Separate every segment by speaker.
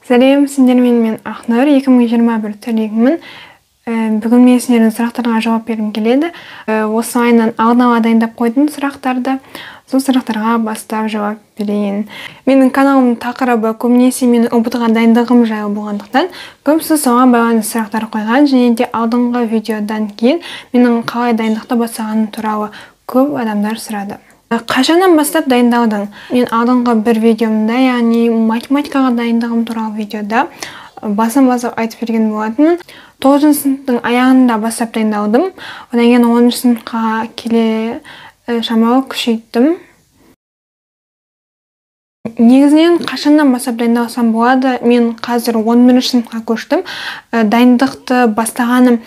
Speaker 1: Сәлем, сендермен мен Ақнұр, 2021 түлегімін. Бүгін мен сендердің сұрақтарға жауап бергім келеді. Осы айынан алдын ала дайындап қойдым сұрақтарды. Сол сұрақтарға бастап жауап берейін. Менің каналымның тақырыбы көбінесе менің ұбт-ға дайындығым жайлы болғандықтан, көбісі соған байланысты сұрақтар қойған, және де алдыңғы видеодан кейін менің қалай дайындықты бастағаным туралы көп адамдар сұрады. Қашаннан бастап дайындаудың? Мен алдыңғы бір видеомда, яғни математикаға дайындығым туралы видеода басып айтып берген болатынмын. 9 сыныптың аяғында бастап дайындаудым. Одан кейін 10 сыныпқа келе шамалы күшейттім. Негізінен қашаннан бастап дайындалсам болады? Мен қазір 11 сыныпқа көштім. Дайындықты бастағаным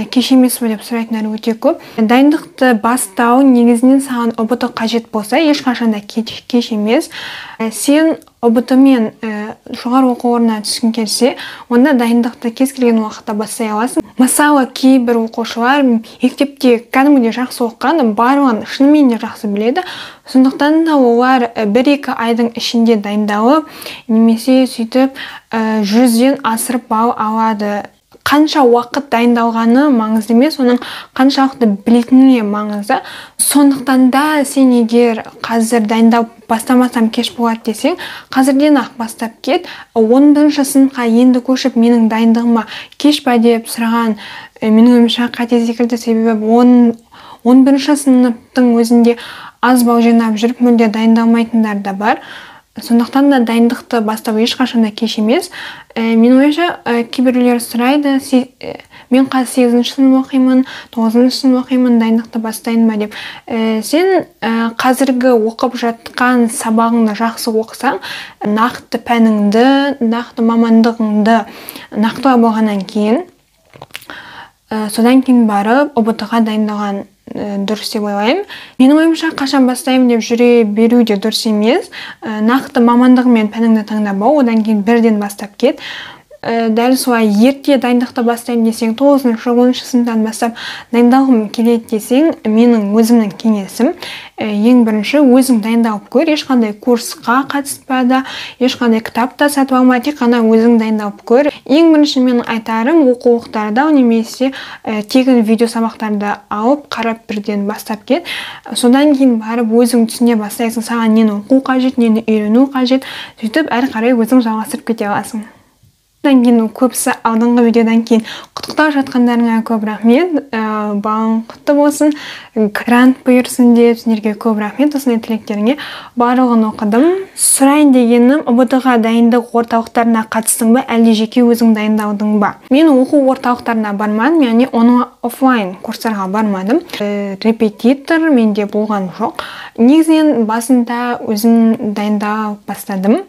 Speaker 1: кеш емес пе деп сұрайтындар өте көп. Дайындықты бастау негізінен саған ұбт қажет болса, ешқашанда кеш емес. Сен ұбт-мен жоғары оқу орнына түскің келсе, онда дайындықты кез келген уақытта бастай аласың. Мысалы, кейбір оқушылар мектепте кәдімгідей жақсы оқыған, барлығын шынымен де жақсы біледі. Сондықтан да олар 1-2 айдың ішінде дайындалып, немесе сөйтіп 100-ден асырып балл алады. Қанша уақыт дайындалғаны маңызды емес, оның қаншалықты білетініне маңызды. Сондықтан да сен егер қазір дайындап бастамасам кеш болады десең, қазірден ақ бастап кет. 11 сыныпқа енді көшіп менің дайындығыма кеш па деп сұраған менің ойымша қате секілді, себебі 11 сыныптың өзінде аз балл жинап жүріп мүлде дайындалмайтындар да бар. Сондықтан да дайындықты бастау ешқашанда кеш емес. Мен ойымша кейбіреулер сұрайды, мен қазір 8-ші сынып оқимын, 9-ші сынып оқимын, дайындықты бастайын ба деп. Сен қазіргі оқып жатқан сабағыңды жақсы оқысаң, нақты пәніңді, нақты мамандығыңды нақтылап болғаннан кейін, содан кейін барып ұбт-ға дайындалған дұрыс деп ойлаймын. Менің ойымша қашан бастаймын деп жүре беру де дұрыс емес. Нақты мамандығы мен пәніңді таңдап ал, одан кейін бірден бастап кет. Дәл солай ерте дайындықты бастаймын десең, 9-шы, 10-шы сыныптан бастап дайындалғым келеді десең, менің өзімнің кеңесім, ең бірінші өзің дайындалып көр, ешқандай курсқа қатыспа, ешқандай кітап та сатып алма, тек қана өзің дайындалып көр. Ең бірінші менің айтарым, оқулықтарды немесе тегін видео сабақтарды алып, қарап бірден бастап кет. Содан кейін барып өзің түсіне бастайсың, саған нені оқу қажет, нені үйрену қажет, сөйтіп әрі қарай өзің жалғастырып кете аласың. Одан кейін көбісі алдыңғы видеодан кейін құттықтап жатқандарыңа көп рахмет. Балың құтты болсын, грант бұйырсын деп сендерге көп рахмет. Осындай тілектеріңе барлығын оқыдым. Сұрайын дегенім, ұбт-ға дайындық орталықтарына қатыстың ба, әлде жеке өзің дайындаудың ба? Мен оқу орталықтарына бармадым, яғни офлайн курстарға бармадым. Репетитор менде болған жоқ. Негізінен басында өзім дайындап бастадым.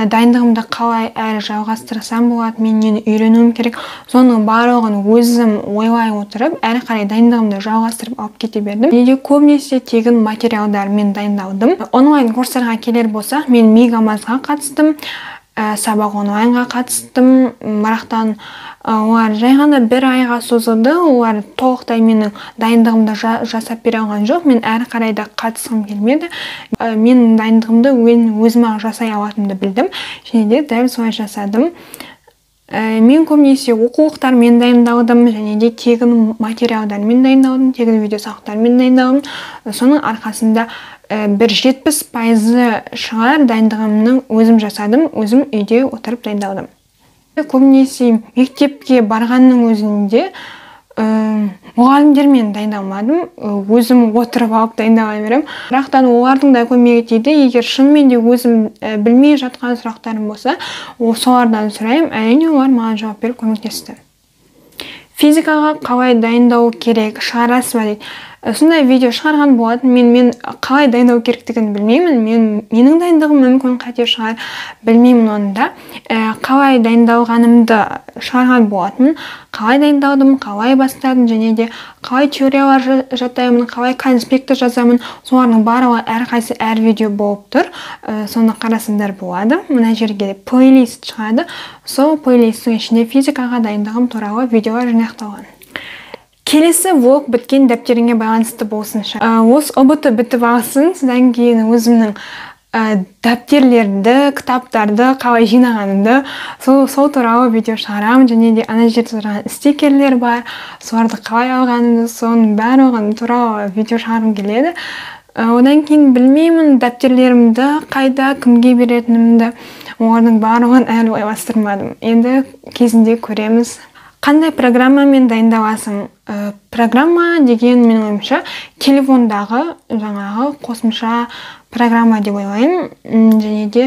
Speaker 1: Дайындығымды қалай әрі жалғастырсам болады, мен нені үйренуім керек, соның барлығын өзім ойлай отырып, әрі қарай дайындығымды жалғастырып алып кете бердім. Неде көбінесе тегін материалдар мен дайындаудым. Онлайн курстарға келер болсақ, мен Мегамазға қатыстым, сабақ онлайнға қатыстым. Марақтан олар жай ғана 1 айға созылды, олар толықтай менің дайындығымды жасап бере алған жоқ. Мен әрі қарайда қатысқым келмеді. Менің дайындығымды өзіме жасай алатынымды білдім, және де дәл солай жасадым. Мен көбінесе оқулықтармен дайындалдым, және де тегін материалдармен дайындалдым, тегін видео сабақтармен дайындалдым. Соның арқасында бір 70% шығар дайындығымның өзім жасадым, өзім үйде отырып дайындалдым. Көбінесе мектепке барғанның өзінде мұғалімдермен дайындалмадым, өзім отырып алып дайындала берем. Бірақтан олардың да көмегі тиді. Егер шынымен де өзім білмей жатқан сұрақтарым болса, солардан сұраймын, әрине олар маған жауап беріп көмектесті. Физикаға қалай дайындау керек, шығарасыз ба дейді. Сондай видео шығарған болатын, мен қалай дайындау керектігін білмеймін. Менің дайындығым мүмкін қате шығар, білмеймін онда. Қалай дайындалғанымды шығарған болатын, қалай дайындалдым, қалай бастадым, және де қалай теориялар жаттаймын, қалай конспекті жазамын, солардың барлығы әрқайсы әр видео болып тұр. Соны қарасаңдар болады. Мына жерге плейлист шығады. Сол плейлисттің ішінде физикаға дайындығым туралы видеолар жинақталған. Келесі влог біткен дәптеріңе байланысты болсыншы. Осы ұбт бітіп алсын, содан кейін өзімнің дәптерлерді, кітаптарды қалай жинағанымды сол туралы видео шығарамын. Және де ана жерде тұрған стикерлер бар, соларды қалай алғанымды, соның барлығы туралы видео шығарғым келеді. Одан кейін білмеймін, дәптерлерімді қайда, кімге беретінімді, олардың барлығын әлі ойластырмадым. Енді кезінде көреміз. Қандай программамен дайындаласың? Программа деген менің ойымша телефондағы жаңағы қосымша программа деп ойлаймын. Және де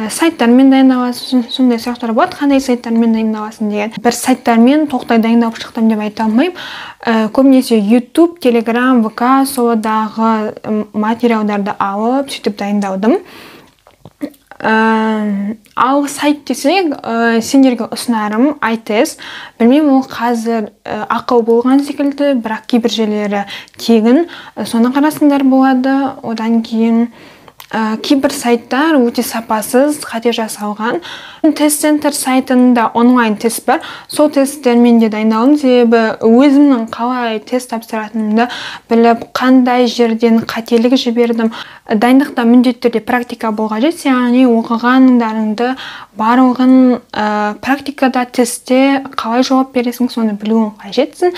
Speaker 1: сайттармен дайындаласың, сондай сұрақтар болады. Қандай сайттармен дайындаласың деген. Бір сайттармен тоқтай дайындалып шықтым деп айта алмаймын. Көбінесе YouTube, Telegram, VK содағы материалдарды алып, сөйтіп дайындаудым. Ал сайт десек, сендерге ұсынарым iTest. Білмеймін, ол қазір ақылы болған секілді, бірақ кейбір жерлері тегін. Соны қарасыңдар болады. Одан кейін кейбір сайттар өте сапасыз, қате жасалған. Тест-центр сайтында онлайн тест бар. Сол тесттермен де дайындалдым, себебі өзімнің қалай тест тапсыратынымды біліп, қандай жерден қателік жібердім. Дайындықта міндетті түрде практика болға қажет, яғни оқығандарыңды барлығын практикада, тестте қалай жауап бересің, соны білуің қажетсің.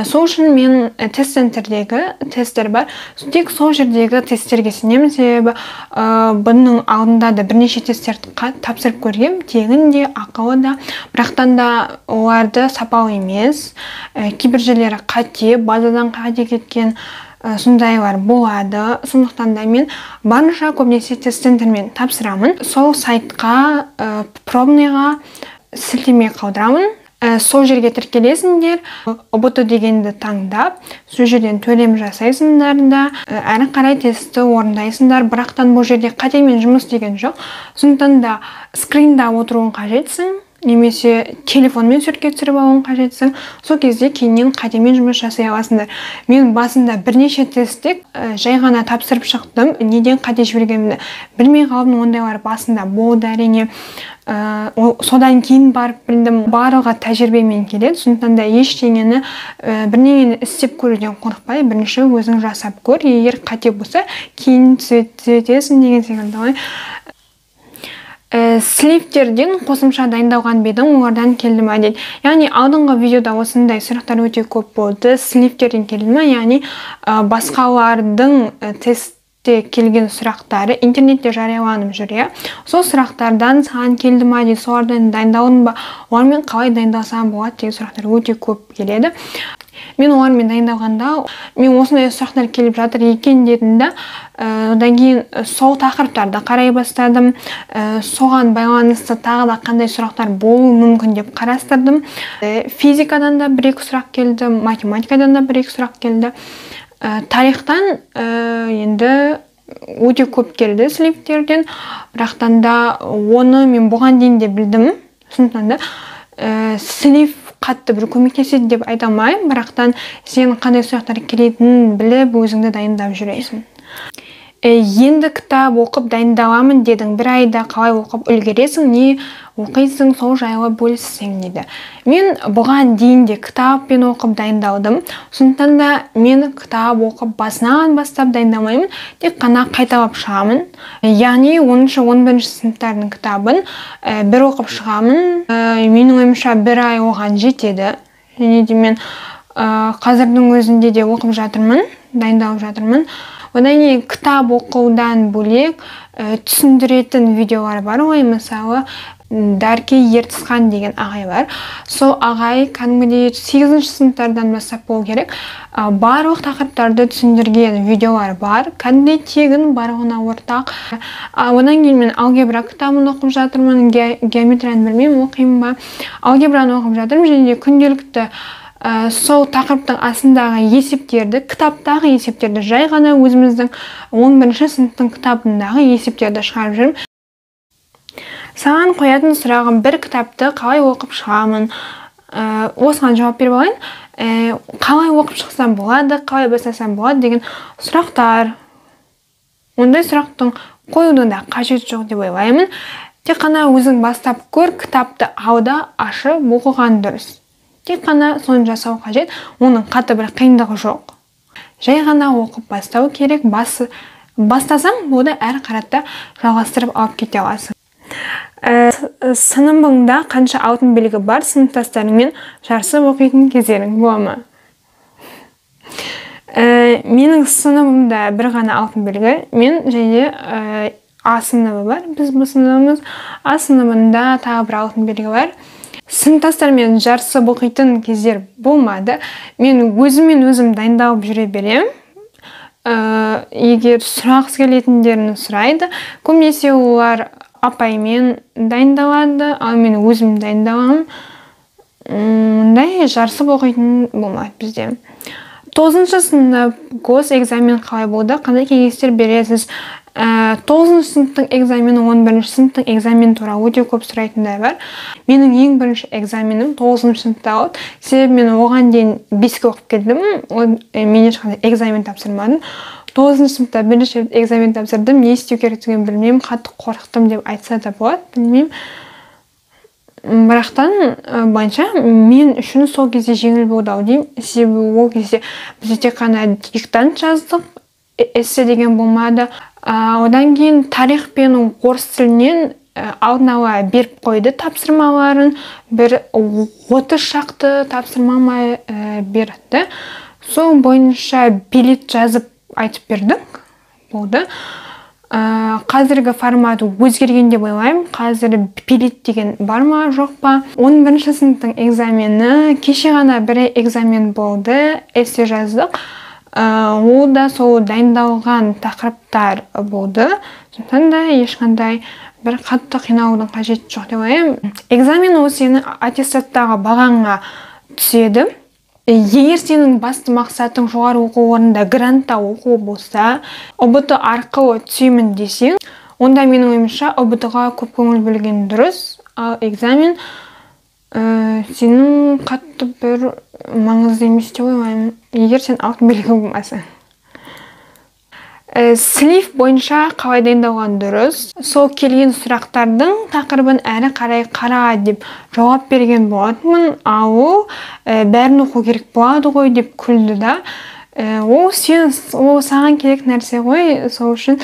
Speaker 1: Сол үшін мен тест-центрдегі тесттер бар. Тек сол жердегі тесттерге сенемін, себебі бұның алдында да бірнеше тесттерді тапсырып көргем, тегін де, ақылы да, бірақтан да оларды сапалы емес. Кейбір жерлері қате, базадан қате кеткен сондайлар болады. Сондықтан да мен барынша көбінесе тест-центрмен тапсырамын. Сол сайтқа, пробныйға сілтеме қалдырамын. Сол жерге тіркелесіңдер, ұбт дегенді таңдап, сол жерден төлем жасайсыңдар да, әрі қарай тестті орындайсыңдар. Бірақтан бұл жерде қатемен жұмыс деген жоқ. Сондықтан да скринда отыруын қажетсің, немесе телефонмен суретке түсіріп алуын қажетсің. Сол кезде кейіннен қатемен жұмыс жасай аласыңдар. Мен басында бірнеше тестте жай ғана тапсырып шықтым. Неден қате жібергенімді білмей қалдым, ондайлар басында болды әрине. Содан кейін барып білдім, барлығы тәжірибемен келеді. Сондықтан да ештеңені бірнеңені істеп көруден қорықпай, бірінші өзің жасап көр. Егер қате болса, кейін түзетесің деген секілді. Слифтерден қосымша дайындалған бедім, олардан келді ма дейді. Яғни алдыңғы видеода осындай сұрақтар өте көп болды. Слифтерден келді ма, яғни басқалардың тестте келген сұрақтары интернетте жарияланып жүр. Сол сұрақтардан саған келді ма дейді, солардан дайындалдың ба, олармен қалай дайындалсам болады деген сұрақтар өте көп келеді. Мен олармен дайындалғанда, мен осындай сұрақтар келіп жатыр екен дедім да, одан кейін сол тақырыптарды қарай бастадым. Соған байланысты тағы да қандай сұрақтар болуы мүмкін деп қарастырдым. Физикадан да бір-екі сұрақ келді, математикадан да бір-екі сұрақ келді. Тарихтан енді өте көп келді слифтерден, бірақтан да оны мен бұған дейін де білдім. Сондықтан да слиф қатты бір көмектеседі деп айта алмаймын, бірақтан сен қандай сұрақтар келетінін біліп, өзіңді дайындап жүресің. Енді кітап оқып дайындаламын дедің, бір айда қалай оқып үлгересің, не оқисың, сол жайлы бөліссең дейді. Мен бұған дейін де кітаппен оқып дайындалдым. Сондықтан да мен кітап оқып басынан бастап дайындамаймын, тек қана қайталап шығамын. Яғни 10-11 сыныптардың кітабын бір оқып шығамын. Менің ойымша бір ай оған жетеді. Және де мен қазірдің өзінде де оқып жатырмын, дайындалып жатырмын. Одан кейін кітап оқудан бөлек түсіндіретін видеолар бар ғой, мысалы Дәрке Ертісхан деген ағай бар. Сол ағай кәдімгідей 8-ші сыныптардан бастап болу керек. Барлық тақырыптарды түсіндірген видеолар бар. Кәдімгідей тегін, барлығына ортақ. Одан кейін мен алгебра кітабын оқып жатырмын. Геометрияны білмеймін, оқимын ба. Алгебраны оқып жатырмын, және де күнделікті сол тақырыптың астындағы есептерді, кітаптағы есептерді жай ғана өзіміздің 11-ші сыныптың кітабындағы есептерді шығарып жүрмін. Саған қоятын сұрағым, бір кітапты қалай оқып шығамын? Осыған жауап беріп алайын. Қалай оқып шықсам болады, қалай бастасам болады деген сұрақтар. Ондай сұрақтың қоюдың да қажеті жоқ деп ойлаймын. Тек қана өзің бастап көр, кітапты алда ашып оқыған дұрыс. Тек қана соны жасау қажет, оның қатты бір қиындығы жоқ. Жай ғана оқып бастау керек, бастасаң оны әрі қарата жалғастырып алып кете аласың. Сыныбыңда қанша алтын белгі бар? Сыныптастарыңмен жарысып оқитын кездерің бола ма? Менің сыныбымда бір ғана алтын белгі. Мен және А сыныбы бар. Біз бұл сыныбымыз. А сыныбында тағы бір алтын белгі бар. Сыныптастармен жарысып оқитын кездер болмады. Мен өзім дайындалып жүре берем. Егер сұрағысы келетіндерін сұрайды. Көбінесе олар апаймен дайындалады, ал мен өзім дайындаламын. Мұндай жарысып оқитын болмайды бізде. 9-шы сынып гос экзамен қалай болды? Қандай кеңестер бересіз? 9-шы сыныптың экзамені 11-ші сыныптың экзамені туралы өте көп сұрайтындар бар. Менің ең бірінші экзаменім 9-шы сыныпта болды. Себебі мен оған дейін 5-ке оқып келдім. Мен ешқандай экзамен тапсырмадым. 9-шы сыныпта бірінші экзамен тапсырдым. Не істеу керектігін білмеймін, қатты қорықтым деп айтса да болады, білмеймін. Бірақтан бойынша мен үшін сол кезде жеңіл болды ау деймін. Себебі ол кезде біз тек қана диктант жаздық, эссе деген болмады. Одан кейін тарих пен орыс тілінен алдын ала беріп қойды тапсырмаларын. Бір 30 шақты тапсырмамай берді. Сол бойынша билет жазып айтып бердік. Болды. Қазіргі формат өзгерген деп ойлаймын. Қазір билет деген бар ма, жоқ па? 11-ші сыныптың экзамені, кеше ғана бір экзамен болды, эссе жаздық. Ол да сол дайындалған тақырыптар болды. Сондықтан да ешқандай бір қатты қиналудың қажеті жоқ деп ойлаймын. Экзамен ол сені аттестаттағы бағаңа түседі. Егер сенің басты мақсатың жоғары оқу орнында грантта оқу болса, ұбт арқылы түсемін десең, онда менің ойымша ұбт-ға көп көңіл бөлген дұрыс. Ал экзамен сенің қатты бір маңызды емес деп ойлаймын, егер сен алтын белгі болмасаң. Слив бойынша қалай дайындалған дұрыс? Сол келген сұрақтардың тақырыбын әрі қарай қара деп жауап берген болатынмын. Ал бәрін оқу керек болады ғой деп күлді да. Ол саған керек нәрсе ғой, сол үшін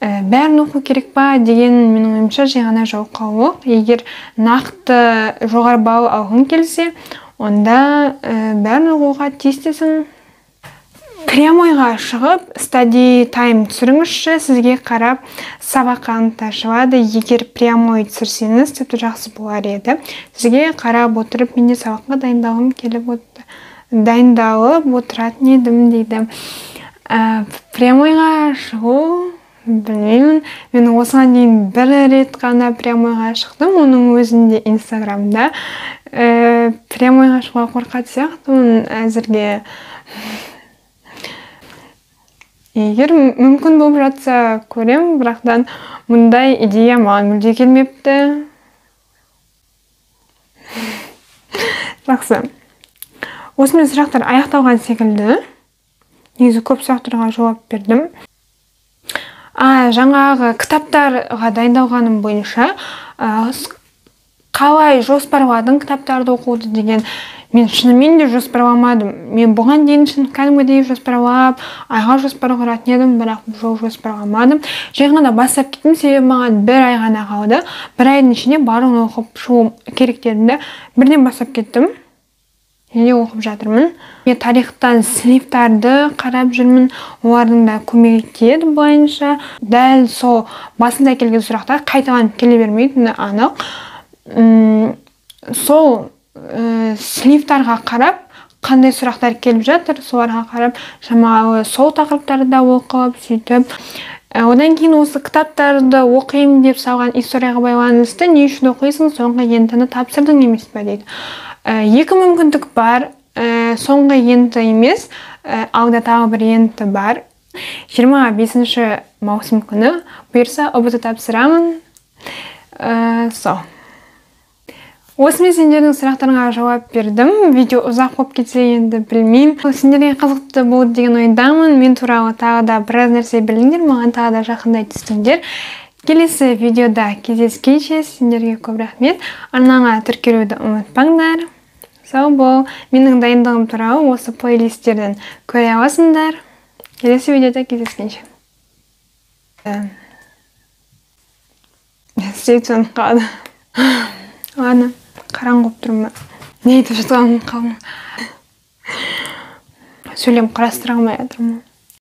Speaker 1: бәрін оқу керек па деген менің ойымша жай ғана жалқаулық. Егер нақты жоғары балл алғың келсе, онда бәрін оқуға тиістесің. Прямойға шығып, study time түсіріңізші, сізге қарап сабаққа ашылады. Егер прямой түсірсеңіз, тіпті жақсы болар еді. Сізге қарап отырып, менде сабаққа дайындалып отыратын едім дейді. Прямойға шығу, білмеймін. Мен осыған дейін бір рет қана прямойға шықтым. Оның өзінде Инстаграмда прямойға шығуға қорқатын сияқтымын әзірге. Егер мүмкін болып жатса көрем, бірақтан мұндай идея маған мүлде келмепті. Жақсы. Осымен сұрақтар аяқталған секілді. Негізі көп сұрақтарға жауап бердім. Жаңағы кітаптарға дайындалғаным бойынша қалай жоспарладың кітаптарды оқуды деген мен шынымен де жоспарламадым. Мен бұған дейін кәдімгідей жоспарлап, айға жоспар құратын едім, бірақ жоқ жоспарламадым. Жай ғана бастап кеттім, себебі маған бір ай ғана қалды. Бір айдың ішінде барлығын оқып шығу керектерімді бірден бастап кеттім. Және оқып жатырмын. Мен тарихтан сыныптарды қарап жүрмін. Олардың да көмегі тиеді бойынша. Дәл сол басында келген сұрақтар қайталанып келе бермейтіні анық. Сол сыныптарға қарап, қандай сұрақтар келіп жатыр, соларға қарап, шамалы сол тақырыптарды да оқып, сөйтіп. Одан кейін осы кітаптарды оқимын деп салған историяға байланысты, не үшін оқисың, соңғы ентіні тапсырдың емес пе дейді. Екі мүмкіндік бар, соңғы енті емес, алда тағы бір енті бар. 25 маусым күні бұйырса ұбт тапсырамын. Сол. Осымен сендердің сұрақтарыңа жауап бердім. Видео ұзақ болып кетсе енді білмеймін. Сендерге қызықты болды деген ойдамын. Мен туралы тағы да біраз нәрсе біліңдер, маған тағы да жақындай түстіңдер. Келесі видеода кездескенше сендерге көп рахмет. Арнаңа тіркелуді ұмытпаңдар. Сау бол. Менің дайындығым туралы осы плейлисттерден көре аласыңдар. Келесі видеода кездескенше. Істеп сонып қалды. Ладно, қараңғы болып тұрмын. Не айтып жатқанымды қалдым. Сөйлем қарастыра алмай жатырмын.